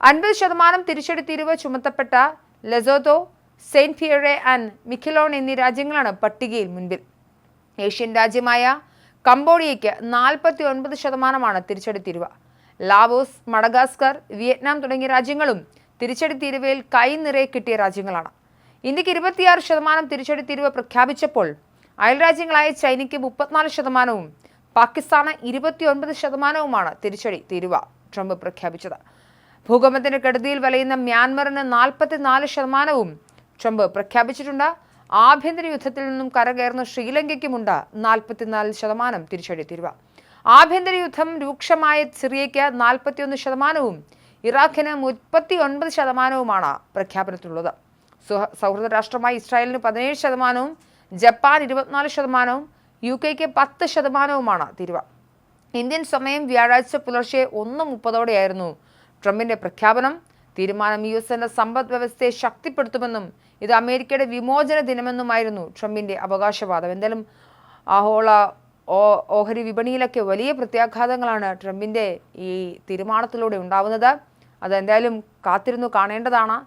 50% തിരിച്ചടി തീരുവ ചുമത്തപ്പെട്ട Lesotho, Saint ഫിയറെ and മിഖിലോൺ എന്നീ രാജ്യങ്ങളാണ് പട്ടികയിൽ മുൻപിൽ. ഏഷ്യൻ രാജ്യമായ കംബോഡിയയ്ക്ക് 49% തിരിച്ചടി തീരുവ. ലാവോസ്, മഡഗാസ്കർ, വിയറ്റ്നാം തുടങ്ങിയ രാജ്യങ്ങളും തിരിച്ചടി തീരുവയിൽ കൈനിറയെ കിട്ടിയ രാജ്യങ്ങളാണ്. ഇന്ത്യക്ക് 26% തിരിച്ചടി തീരുവ പ്രഖ്യാപിച്ചപ്പോൾ അയൽരാജ്യങ്ങളായ ചൈനയ്ക്ക് 34%വും പാകിസ്ഥാന് 29%വുമാണ് തിരിച്ചടി തീരുവ ട്രംപ് പ്രഖ്യാപിച്ചത്. ഭൂകമ്പത്തിന്റെ കെടുതിയിൽ വലയുന്ന മ്യാൻമറിന് 44%വും ട്രംപ് പ്രഖ്യാപിച്ചിട്ടുണ്ട്. ആഭ്യന്തര യുദ്ധത്തിൽ നിന്നും കരകയറുന്ന ശ്രീലങ്കയ്ക്കുമുണ്ട് 44% തിരിച്ചടി തീരുവ. ആഭ്യന്തര യുദ്ധം രൂക്ഷമായ സിറിയയ്ക്ക് 41%വും ഇറാഖിന് 39%വുമാണ് പ്രഖ്യാപനത്തിലുള്ളത്. സൗഹൃദ രാഷ്ട്രമായ ഇസ്രായേലിന് 17%വും ജപ്പാൻ 24%വും UK-ക്ക് 10%വുമാണ് തീരുവ. ഇന്ത്യൻ സമയം വ്യാഴാഴ്ച പുലർച്ചെ 1:30 ട്രംപിന്റെ പ്രഖ്യാപനം. തീരുമാനം US സമ്പദ് വ്യവസ്ഥയെ ശക്തിപ്പെടുത്തുമെന്നും ഇത് അമേരിക്കയുടെ വിമോചന ദിനമെന്നുമായിരുന്നു ട്രംപിന്റെ അവകാശവാദം. എന്തായാലും ആഗോള ഓഹരി വിപണിയിലൊക്കെ വലിയ പ്രത്യാഘാതങ്ങളാണ് ട്രംപിന്റെ ഈ തീരുമാനത്തിലൂടെ ഉണ്ടാവുന്നത്. അതെന്തായാലും കാത്തിരുന്നു കാണേണ്ടതാണ്.